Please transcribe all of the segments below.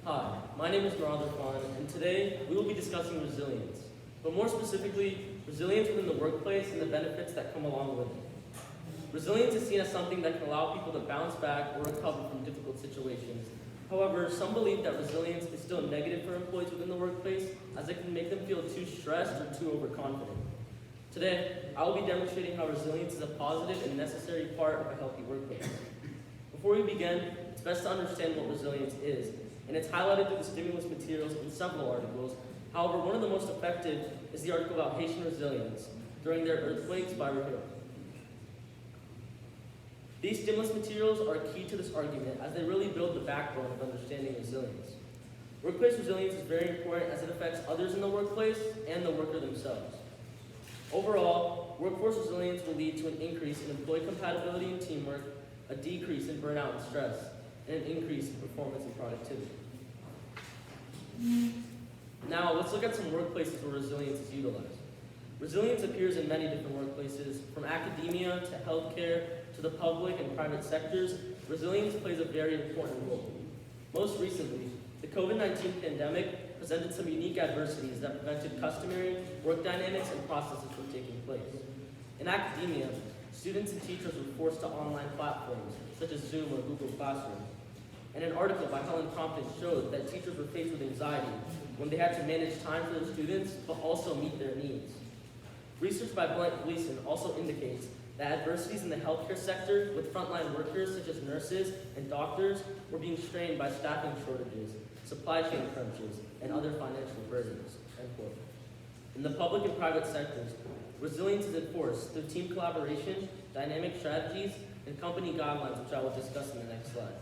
Hi, my name is Murad Irfan, and today we will be discussing resilience, but more specifically, resilience within the workplace and the benefits that come along with it. Resilience is seen as something that can allow people to bounce back or recover from difficult situations. However, some believe that resilience is still negative for employees within the workplace, as it can make them feel too stressed or too overconfident. Today, I will be demonstrating how resilience is a positive and necessary part of a healthy workplace. Before we begin, it's best to understand what resilience is, and it's highlighted through the stimulus materials in several articles. However, one of the most effective is the article about Haitian resilience during their earthquakes by Rahil. These stimulus materials are key to this argument as they really build the backbone of understanding resilience. Workplace resilience is very important as it affects others in the workplace and the worker themselves. Overall, workforce resilience will lead to an increase in employee compatibility and teamwork, a decrease in burnout and stress, and an increase in performance and productivity. Now, let's look at some workplaces where resilience is utilized. Resilience appears in many different workplaces, from academia to healthcare to the public and private sectors. Resilience plays a very important role. Most recently, the COVID-19 pandemic presented some unique adversities that prevented customary work dynamics and processes from taking place. In academia, students and teachers were forced to online platforms, such as Zoom or Google Classroom. And an article by Helen Compton showed that teachers were faced with anxiety when they had to manage time for their students, but also meet their needs. Research by Blank Gleason also indicates that adversities in the healthcare sector with frontline workers such as nurses and doctors were being strained by staffing shortages, supply chain crunches, and other financial burdens. End quote. In the public and private sectors, resilience is enforced through team collaboration, dynamic strategies, and company guidelines, which I will discuss in the next slide.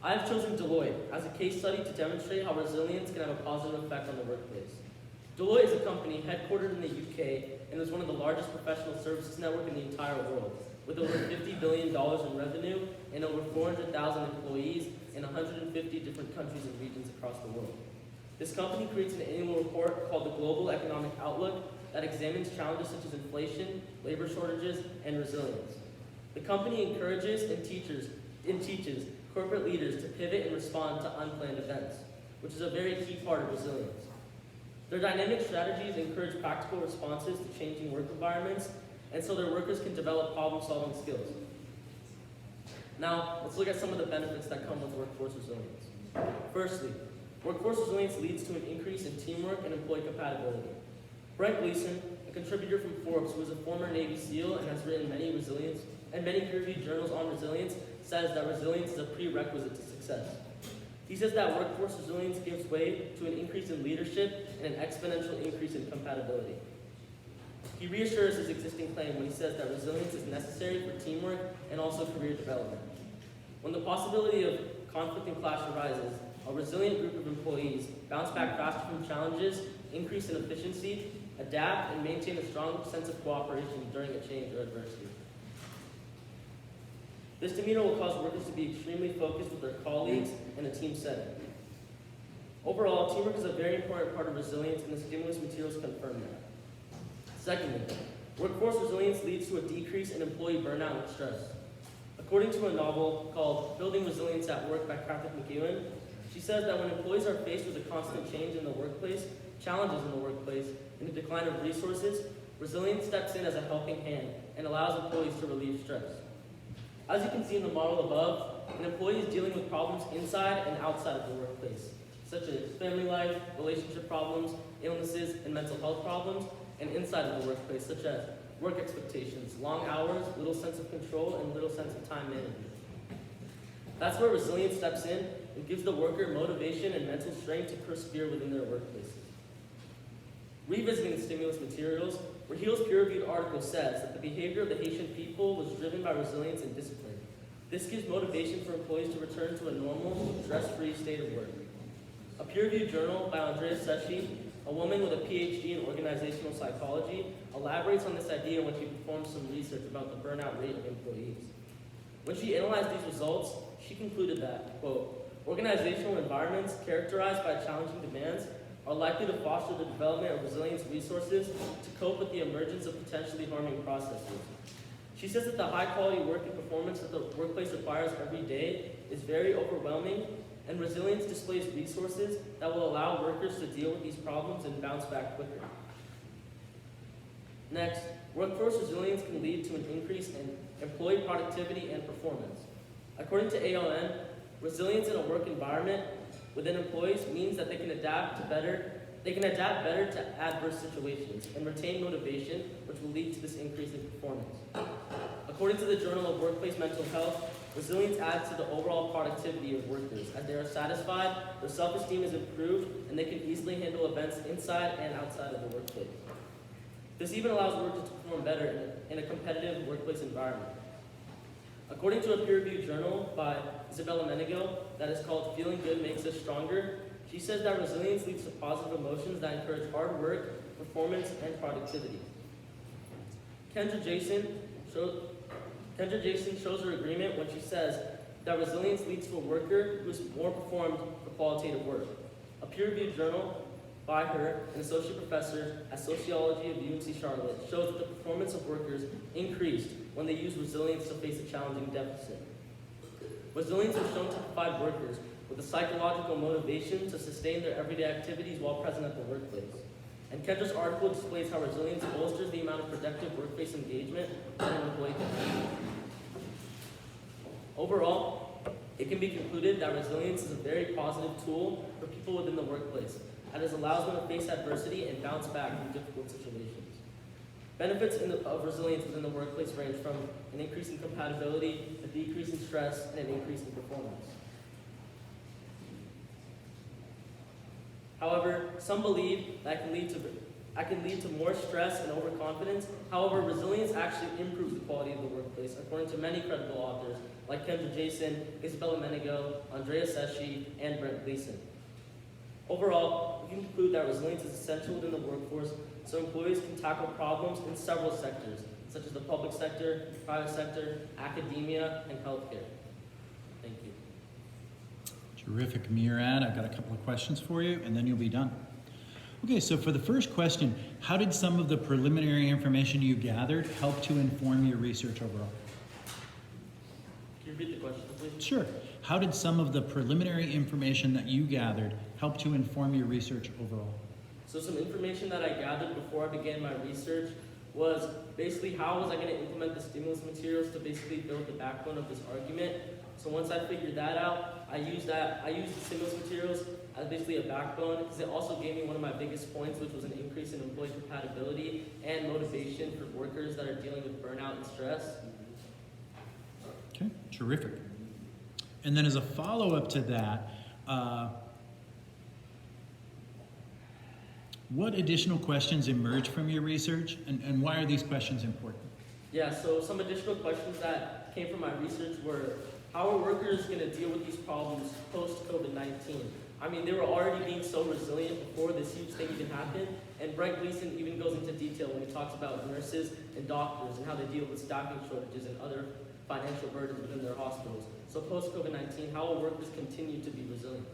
I have chosen Deloitte as a case study to demonstrate how resilience can have a positive effect on the workplace. Deloitte is a company headquartered in the UK and is one of the largest professional services network in the entire world, with over $50 billion in revenue and over 400,000 employees in 150 different countries and regions across the world. This company creates an annual report called the Global Economic Outlook that examines challenges such as inflation, labor shortages, and resilience. The company encourages and teaches corporate leaders to pivot and respond to unplanned events, which is a very key part of resilience. Their dynamic strategies encourage practical responses to changing work environments, and so their workers can develop problem-solving skills. Now, let's look at some of the benefits that come with workforce resilience. Firstly, workforce resilience leads to an increase in teamwork and employee compatibility. Brent Gleason, a contributor from Forbes who is a former Navy SEAL and has written many peer-reviewed journals on resilience, says that resilience is a prerequisite to success. He says that workforce resilience gives way to an increase in leadership and an exponential increase in compatibility. He reassures his existing claim when he says that resilience is necessary for teamwork and also career development. When the possibility of conflict and clash arises, a resilient group of employees bounce back faster from challenges, increase in efficiency, adapt, and maintain a strong sense of cooperation during a change or adversity. This demeanor will cause workers to be extremely focused with their colleagues in a team setting. Overall, teamwork is a very important part of resilience, and the stimulus materials confirm that. Secondly, workforce resilience leads to a decrease in employee burnout and stress. According to a novel called Building Resilience at Work by Catherine McEwen, she says that when employees are faced with a constant change in the workplace, challenges in the workplace, and a decline of resources, resilience steps in as a helping hand and allows employees to relieve stress. As you can see in the model above, an employee is dealing with problems inside and outside of the workplace, such as family life, relationship problems, illnesses, and mental health problems, and inside of the workplace, such as work expectations, long hours, little sense of control, and little sense of time management. That's where resilience steps in and gives the worker motivation and mental strength to persevere within their workplaces. Revisiting the stimulus materials, Rahil's peer-reviewed article says that the behavior of the Haitian people was driven by resilience and discipline. This gives motivation for employees to return to a normal, stress-free state of work. A peer-reviewed journal by Andrea Secchi, a woman with a PhD in organizational psychology, elaborates on this idea when she performed some research about the burnout rate of employees. When she analyzed these results, she concluded that, quote, organizational environments characterized by challenging demands are likely to foster the development of resilience resources to cope with the emergence of potentially harming processes. She says that the high-quality work and performance that the workplace requires every day is very overwhelming and resilience displays resources that will allow workers to deal with these problems and bounce back quicker. Next, workforce resilience can lead to an increase in employee productivity and performance. According to ALN, resilience in a work environment within employees means that they can adapt better to adverse situations and retain motivation, which will lead to this increase in performance. According to the Journal of Workplace Mental Health, resilience adds to the overall productivity of workers as they are satisfied, their self-esteem is improved, and they can easily handle events inside and outside of the workplace. This even allows workers to perform better in a competitive workplace environment. According to a peer-reviewed journal by Isabella Menego that is called Feeling Good Makes Us Stronger, she says that resilience leads to positive emotions that encourage hard work, performance, and productivity. Kendra Jason shows her agreement when she says that resilience leads to a worker who is more performed for qualitative work. A peer-reviewed journal by her, an associate professor at Sociology of UNC Charlotte, shows that the performance of workers increased when they used resilience to face a challenging deficit. Resilience is shown to provide workers with a psychological motivation to sustain their everyday activities while present at the workplace. And Kendra's article displays how resilience bolsters the amount of productive workplace engagement that an employee can have. Overall, it can be concluded that resilience is a very positive tool for people within the workplace, as it allows them to face adversity and bounce back from difficult situations. Benefits of resilience within the workplace range from an increase in compatibility, a decrease in stress, and an increase in performance. However, some believe that can lead to more stress and overconfidence. However, resilience actually improves the quality of the workplace, according to many credible authors like Kendra Jason, Isabella Menego, Andrea Seshi, and Brent Gleason. Overall, we can conclude that resilience is essential within the workforce so employees can tackle problems in several sectors, such as the public sector, private sector, academia, and healthcare. Thank you. Terrific, Murad. I've got a couple of questions for you, and then you'll be done. Okay, so for the first question, how did some of the preliminary information you gathered help to inform your research overall? Can you repeat the question, please? Sure. How did some of the preliminary information that you gathered help to inform your research overall? So some information that I gathered before I began my research was basically how was I going to implement the stimulus materials to basically build the backbone of this argument. So once I figured that out, I used the stimulus materials as basically a backbone because it also gave me one of my biggest points, which was an increase in employee compatibility and motivation for workers that are dealing with burnout and stress. Okay, terrific. And then as a follow-up to that, what additional questions emerge from your research, and why are these questions important? Yeah, so some additional questions that came from my research were, how are workers going to deal with these problems post-COVID-19? I mean, they were already being so resilient before this huge thing even happened, and Brent Gleason even goes into detail when he talks about nurses and doctors and how they deal with staffing shortages and other financial burdens within their hospitals. So post-COVID-19, how will workers continue to be resilient?